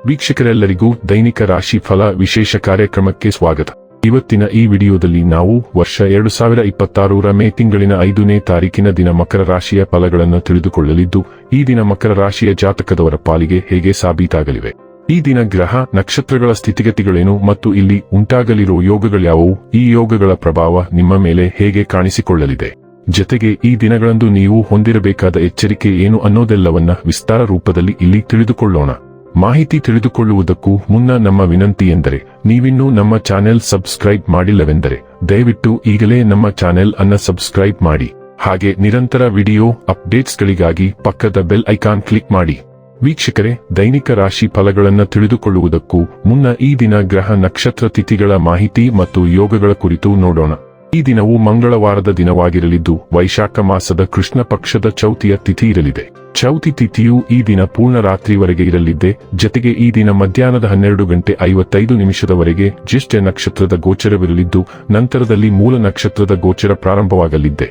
ವೀಕ್ಷಕರೆಲ್ಲರಿಗೂ ದೈನಿಕ ರಾಶಿ ಫಲ ವಿಶೇಷ ಕಾರ್ಯಕ್ರಮಕ್ಕೆ ಸ್ವಾಗತ. ಇವತ್ತಿನ ಈ ವಿಡಿಯೋದಲ್ಲಿ ನಾವು ವರ್ಷ 2026ರ ಮೇ ತಿಂಗಳಿನ 5ನೇ ತಾರೀಕಿನ ದಿನ ಮಕರ ರಾಶಿಯ ಫಲಗಳನ್ನು ತಿಳಿದುಕೊಳ್ಳಲಿದ್ದು, ಈ ದಿನ ಮಕರ ರಾಶಿಯ ಜಾತಕದವರ ಪಾಲಿಗೆ ಹೇಗೆ ಸಾಬೀತಾಗಲಿವೆ, ಈ ದಿನ ಗ್ರಹ ನಕ್ಷತ್ರಗಳ ಸ್ಥಿತಿಗತಿಗಳೇನು ಮತ್ತು ಇಲ್ಲಿ ಉಂಟಾಗಲಿರುವ ಯೋಗಗಳ್ಯಾವುವು, ಈ ಯೋಗಗಳ ಪ್ರಭಾವ ನಿಮ್ಮ ಮೇಲೆ ಹೇಗೆ ಕಾಣಿಸಿಕೊಳ್ಳಲಿದೆ, ಜತೆಗೆ ಈ ದಿನಗಳಂದು ನೀವು ಹೊಂದಿರಬೇಕಾದ ಎಚ್ಚರಿಕೆ ಏನು ಅನ್ನೋದೆಲ್ಲವನ್ನ ವಿಸ್ತಾರ ರೂಪದಲ್ಲಿ ಇಲ್ಲಿ ತಿಳಿದುಕೊಳ್ಳೋಣ. ಮಾಹಿತಿ ತಿಳಿದುಕೊಳ್ಳುವುದಕ್ಕೂ ಮುನ್ನ ನಮ್ಮ ವಿನಂತಿ ಎಂದರೆ, ನೀವಿನ್ನೂ ನಮ್ಮ ಚಾನೆಲ್ ಸಬ್ಸ್ಕ್ರೈಬ್ ಮಾಡಿಲ್ಲವೆಂದರೆ ದಯವಿಟ್ಟು ಈಗಲೇ ನಮ್ಮ ಚಾನೆಲ್ ಅನ್ನ ಸಬ್ಸ್ಕ್ರೈಬ್ ಮಾಡಿ. ಹಾಗೆ ನಿರಂತರ ವಿಡಿಯೋ ಅಪ್ಡೇಟ್ಸ್ಗಳಿಗಾಗಿ ಪಕ್ಕದ ಬೆಲ್ ಐಕಾನ್ ಕ್ಲಿಕ್ ಮಾಡಿ. ವೀಕ್ಷಕರೇ, ದೈನಿಕ ರಾಶಿ ಫಲಗಳನ್ನು ತಿಳಿದುಕೊಳ್ಳುವುದಕ್ಕೂ ಮುನ್ನ ಈ ದಿನ ಗ್ರಹ ನಕ್ಷತ್ರ ತಿಥಿಗಳ ಮಾಹಿತಿ ಮತ್ತು ಯೋಗಗಳ ಕುರಿತು ನೋಡೋಣ. ಈ ದಿನವು ಮಂಗಳವಾರದ ದಿನವಾಗಿರಲಿದ್ದು, ವೈಶಾಖ ಮಾಸದ ಕೃಷ್ಣ ಪಕ್ಷದ ಚೌತಿಯ ತಿಥಿ ಇರಲಿದೆ. ಚೌತಿ ತಿಥಿಯು ಈ ದಿನ ಪೂರ್ಣ ರಾತ್ರಿವರೆಗೆ ಇರಲಿದೆ. ಜತೆಗೆ ಈ ದಿನ ಮಧ್ಯಾಹ್ನದ 12:55 ಜ್ಯೇಷ್ಠ ನಕ್ಷತ್ರದ ಗೋಚರವಿರಲಿದ್ದು, ನಂತರದಲ್ಲಿ ಮೂಲ ನಕ್ಷತ್ರದ ಗೋಚರ ಪ್ರಾರಂಭವಾಗಲಿದೆ.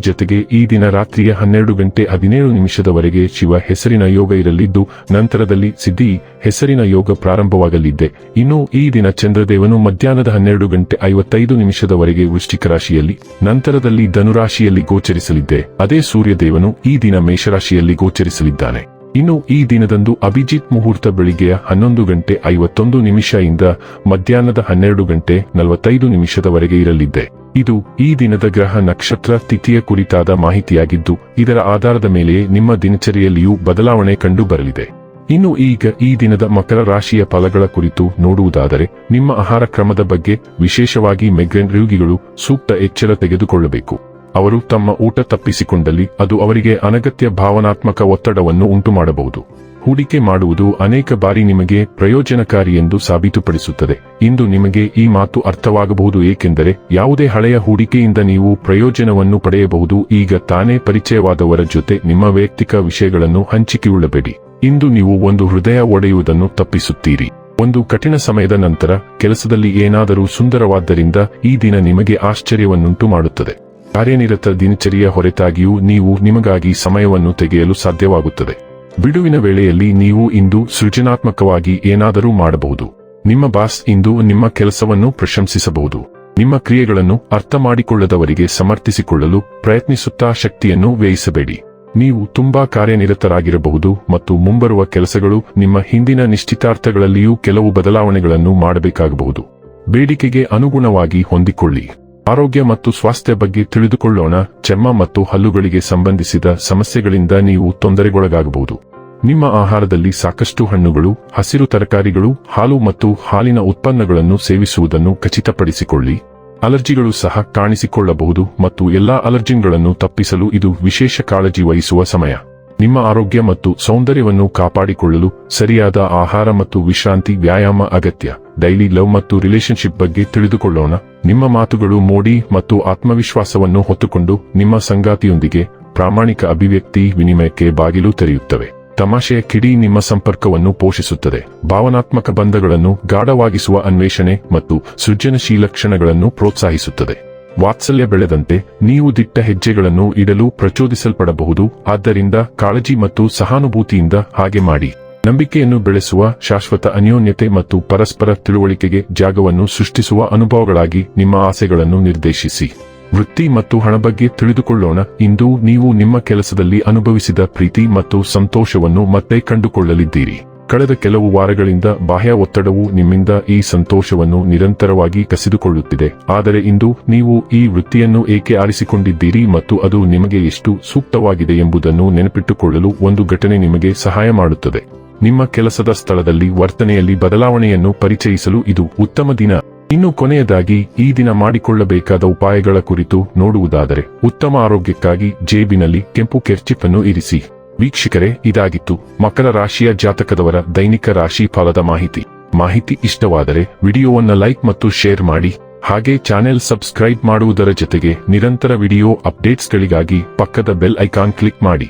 ಜತೆಗೆ ಈ ದಿನ ರಾತ್ರಿಯ 12:17 ಶಿವ ಹೆಸರಿನ ಯೋಗ ಇರಲಿದ್ದು, ನಂತರದಲ್ಲಿ ಸಿದ್ಧಿ ಹೆಸರಿನ ಯೋಗ ಪ್ರಾರಂಭವಾಗಲಿದೆ. ಇನ್ನು ಈ ದಿನ ಚಂದ್ರದೇವನು ಮಧ್ಯಾಹ್ನದ 12:55 ವೃಶ್ಚಿಕ ರಾಶಿಯಲ್ಲಿ, ನಂತರದಲ್ಲಿ ಧನುರಾಶಿಯಲ್ಲಿ ಗೋಚರಿಸಲಿದೆ. ಅದೇ ಸೂರ್ಯದೇವನು ಈ ದಿನ ಮೇಷರಾಶಿಯಲ್ಲಿ ಗೋಚರಿಸಲಿದ್ದಾನೆ. ಇನ್ನು ಈ ದಿನದಂದು ಅಭಿಜಿತ್ ಮುಹೂರ್ತ ಬೆಳಿಗ್ಗೆಯ 11:51 ಇಂದ ಮಧ್ಯಾಹ್ನದ 12:45 ಇರಲಿದೆ. ಇದು ಈ ದಿನದ ಗ್ರಹ ನಕ್ಷತ್ರ ತಿಥಿಯ ಕುರಿತಾದ ಮಾಹಿತಿಯಾಗಿದ್ದು, ಇದರ ಆಧಾರದ ಮೇಲೆಯೇ ನಿಮ್ಮ ದಿನಚರಿಯಲ್ಲಿಯೂ ಬದಲಾವಣೆ ಕಂಡು ಬರಲಿದೆ. ಇನ್ನು ಈಗ ಈ ದಿನದ ಮಕರ ರಾಶಿಯ ಫಲಗಳ ಕುರಿತು ನೋಡುವುದಾದರೆ, ನಿಮ್ಮ ಆಹಾರ ಕ್ರಮದ ಬಗ್ಗೆ, ವಿಶೇಷವಾಗಿ ಮೈಗ್ರೇನ್ ರೋಗಿಗಳು ಸೂಕ್ತ ಎಚ್ಚರ ತೆಗೆದುಕೊಳ್ಳಬೇಕು. ಅವರು ತಮ್ಮ ಊಟ ತಪ್ಪಿಸಿಕೊಂಡಲ್ಲಿ ಅದು ಅವರಿಗೆ ಅನಗತ್ಯ ಭಾವನಾತ್ಮಕ ಒತ್ತಡವನ್ನು ಉಂಟುಮಾಡಬಹುದು. ಹೂಡಿಕೆ ಮಾಡುವುದು ಅನೇಕ ಬಾರಿ ನಿಮಗೆ ಪ್ರಯೋಜನಕಾರಿ ಎಂದು ಸಾಬೀತುಪಡಿಸುತ್ತದೆ. ಇಂದು ನಿಮಗೆ ಈ ಮಾತು ಅರ್ಥವಾಗಬಹುದು, ಏಕೆಂದರೆ ಯಾವುದೇ ಹಳೆಯ ಹೂಡಿಕೆಯಿಂದ ನೀವು ಪ್ರಯೋಜನವನ್ನು ಪಡೆಯಬಹುದು. ಈಗ ತಾನೇ ಪರಿಚಯವಾದವರ ಜೊತೆ ನಿಮ್ಮ ವೈಯಕ್ತಿಕ ವಿಷಯಗಳನ್ನು ಹಂಚಿಕೊಳ್ಳಬೇಡಿ. ಇಂದು ನೀವು ಒಂದು ಹೃದಯ ಒಡೆಯುವುದನ್ನು ತಪ್ಪಿಸುತ್ತೀರಿ. ಒಂದು ಕಠಿಣ ಸಮಯದ ನಂತರ ಕೆಲಸದಲ್ಲಿ ಏನಾದರೂ ಸುಂದರವಾದ್ದರಿಂದ ಈ ದಿನ ನಿಮಗೆ ಆಶ್ಚರ್ಯವನ್ನುಂಟು ಮಾಡುತ್ತದೆ. ಕಾರ್ಯನಿರತ ದಿನಚರಿಯ ಹೊರತಾಗಿಯೂ ನೀವು ನಿಮಗಾಗಿ ಸಮಯವನ್ನು ತೆಗೆಯಲು ಸಾಧ್ಯವಾಗುತ್ತದೆ. ಬಿಡುವಿನ ವೇಳೆಯಲ್ಲಿ ನೀವು ಇಂದು ಸೃಜನಾತ್ಮಕವಾಗಿ ಏನಾದರೂ ಮಾಡಬಹುದು. ನಿಮ್ಮ ಬಾಸ್ ಇಂದು ನಿಮ್ಮ ಕೆಲಸವನ್ನು ಪ್ರಶಂಸಿಸಬಹುದು. ನಿಮ್ಮ ಕ್ರಿಯೆಗಳನ್ನು ಅರ್ಥ ಮಾಡಿಕೊಳ್ಳದವರಿಗೆ ಸಮರ್ಥಿಸಿಕೊಳ್ಳಲು ಪ್ರಯತ್ನಿಸುತ್ತಾ ಶಕ್ತಿಯನ್ನು ವ್ಯಯಿಸಬೇಡಿ. ನೀವು ತುಂಬಾ ಕಾರ್ಯನಿರತರಾಗಿರಬಹುದು ಮತ್ತು ಮುಂಬರುವ ಕೆಲಸಗಳು ನಿಮ್ಮ ಹಿಂದಿನ ನಿಶ್ಚಿತಾರ್ಥಗಳಲ್ಲಿಯೂ ಕೆಲವು ಬದಲಾವಣೆಗಳನ್ನು ಮಾಡಬೇಕಾಗಬಹುದು. ಬೇಡಿಕೆಗೆ ಅನುಗುಣವಾಗಿ ಹೊಂದಿಕೊಳ್ಳಿ. ಆರೋಗ್ಯ ಮತ್ತು ಸ್ವಾಸ್ಥ್ಯ ಬಗ್ಗೆ ತಿಳಿದುಕೊಳ್ಳೋಣ. ಚರ್ಮ ಮತ್ತು ಹಲ್ಲುಗಳಿಗೆ ಸಂಬಂಧಿಸಿದ ಸಮಸ್ಯೆಗಳಿಂದ ನೀವು ತೊಂದರೆಗೊಳಗಾಗಬಹುದು. ನಿಮ್ಮ ಆಹಾರದಲ್ಲಿ ಸಾಕಷ್ಟು ಹಣ್ಣುಗಳು, ಹಸಿರು ತರಕಾರಿಗಳು, ಹಾಲು ಮತ್ತು ಹಾಲಿನ ಉತ್ಪನ್ನಗಳನ್ನು ಸೇವಿಸುವುದನ್ನು ಖಚಿತಪಡಿಸಿಕೊಳ್ಳಿ. ಅಲರ್ಜಿಗಳು ಸಹ ಕಾಣಿಸಿಕೊಳ್ಳಬಹುದು ಮತ್ತು ಎಲ್ಲಾ ಅಲರ್ಜಿಗಳನ್ನು ತಪ್ಪಿಸಲು ಇದು ವಿಶೇಷ ಕಾಳಜಿ ವಹಿಸುವ ಸಮಯ. ನಿಮ್ಮ ಆರೋಗ್ಯ ಮತ್ತು ಸೌಂದರ್ಯವನ್ನು ಕಾಪಾಡಿಕೊಳ್ಳಲು ಸರಿಯಾದ ಆಹಾರ ಮತ್ತು ವಿಶ್ರಾಂತಿ, ವ್ಯಾಯಾಮ ಅಗತ್ಯ. ಡೈಲಿ ಲವ್ ಮತ್ತು ರಿಲೇಶನ್ಶಿಪ್ ಬಗ್ಗೆ ತಿಳಿದುಕೊಳ್ಳೋಣ. ನಿಮ್ಮ ಮಾತುಗಳು ಮೋಡಿ ಮತ್ತು ಆತ್ಮವಿಶ್ವಾಸವನ್ನು ಹೊತ್ತುಕೊಂಡು ನಿಮ್ಮ ಸಂಗಾತಿಯೊಂದಿಗೆ ಪ್ರಾಮಾಣಿಕ ಅಭಿವ್ಯಕ್ತಿ ವಿನಿಮಯಕ್ಕೆ ಬಾಗಿಲು ತೆರೆಯುತ್ತವೆ. ತಮಾಷೆಯ ಕಿಡಿ ನಿಮ್ಮ ಸಂಪರ್ಕವನ್ನು ಪೋಷಿಸುತ್ತದೆ. ಭಾವನಾತ್ಮಕ ಬಂಧಗಳನ್ನು ಗಾಢವಾಗಿಸುವ ಅನ್ವೇಷಣೆ ಮತ್ತು ಸೃಜನಶೀಲ ಕ್ಷಣಗಳನ್ನು ಪ್ರೋತ್ಸಾಹಿಸುತ್ತದೆ. ವಾತ್ಸಲ್ಯ ಬೆಳೆದಂತೆ ನೀವು ದಿಟ್ಟ ಹೆಜ್ಜೆಗಳನ್ನು ಇಡಲು ಪ್ರಚೋದಿಸಲ್ಪಡಬಹುದು. ಆದ್ದರಿಂದ ಕಾಳಜಿ ಮತ್ತು ಸಹಾನುಭೂತಿಯಿಂದ ಹಾಗೆ ಮಾಡಿ. ನಂಬಿಕೆಯನ್ನು ಬೆಳೆಸುವ ಶಾಶ್ವತ ಅನ್ಯೋನ್ಯತೆ ಮತ್ತು ಪರಸ್ಪರ ತಿಳುವಳಿಕೆಗೆ ಜಾಗವನ್ನು ಸೃಷ್ಟಿಸುವ ಅನುಭವಗಳಾಗಿ ನಿಮ್ಮ ಆಸೆಗಳನ್ನು ನಿರ್ದೇಶಿಸಿ. ವೃತ್ತಿ ಮತ್ತು ಹಣ ಬಗ್ಗೆ ತಿಳಿದುಕೊಳ್ಳೋಣ. ಇಂದು ನೀವು ನಿಮ್ಮ ಕೆಲಸದಲ್ಲಿ ಅನುಭವಿಸಿದ ಪ್ರೀತಿ ಮತ್ತು ಸಂತೋಷವನ್ನು ಮತ್ತೆ ಕಂಡುಕೊಳ್ಳಲಿದ್ದೀರಿ. ಕಳೆದ ಕೆಲವು ವಾರಗಳಿಂದ ಬಾಹ್ಯ ಒತ್ತಡವು ನಿಮ್ಮಿಂದ ಈ ಸಂತೋಷವನ್ನು ನಿರಂತರವಾಗಿ ಕಸಿದುಕೊಳ್ಳುತ್ತಿದೆ. ಆದರೆ ಇಂದು ನೀವು ಈ ವೃತ್ತಿಯನ್ನು ಏಕೆ ಆರಿಸಿಕೊಂಡಿದ್ದೀರಿ ಮತ್ತು ಅದು ನಿಮಗೆ ಎಷ್ಟು ಸೂಕ್ತವಾಗಿದೆ ಎಂಬುದನ್ನು ನೆನಪಿಟ್ಟುಕೊಳ್ಳಲು ಒಂದು ಘಟನೆ ನಿಮಗೆ ಸಹಾಯ ಮಾಡುತ್ತದೆ. ನಿಮ್ಮ ಕೆಲಸದ ಸ್ಥಳದಲ್ಲಿ ವರ್ತನೆಯಲ್ಲಿ ಬದಲಾವಣೆಯನ್ನು ಪರಿಚಯಿಸಲು ಇದು ಉತ್ತಮ ದಿನ. ಇನ್ನು ಕೊನೆಯದಾಗಿ ಈ ದಿನ ಮಾಡಿಕೊಳ್ಳಬೇಕಾದ ಉಪಾಯಗಳ ಕುರಿತು ನೋಡುವುದಾದರೆ, ಉತ್ತಮ ಆರೋಗ್ಯಕ್ಕಾಗಿ ಜೇಬಿನಲ್ಲಿ ಕೆಂಪು ಕೆರ್ಚಿಪ್ ಅನ್ನು ಇರಿಸಿ. ವೀಕ್ಷಕರೇ, ಇದಾಗಿತ್ತು ಮಕರ ರಾಶಿಯ ಜಾತಕದವರ ದೈನಿಕ ರಾಶಿ ಫಲದ ಮಾಹಿತಿ ಇಷ್ಟವಾದರೆ ವಿಡಿಯೋವನ್ನು ಲೈಕ್ ಮತ್ತು ಶೇರ್ ಮಾಡಿ. ಹಾಗೆ ಚಾನೆಲ್ ಸಬ್ಸ್ಕ್ರೈಬ್ ಮಾಡುವುದರ ಜೊತೆಗೆ ನಿರಂತರ ವಿಡಿಯೋ ಅಪ್ಡೇಟ್ಸ್ಗಳಿಗಾಗಿ ಪಕ್ಕದ ಬೆಲ್ ಐಕಾನ್ ಕ್ಲಿಕ್ ಮಾಡಿ.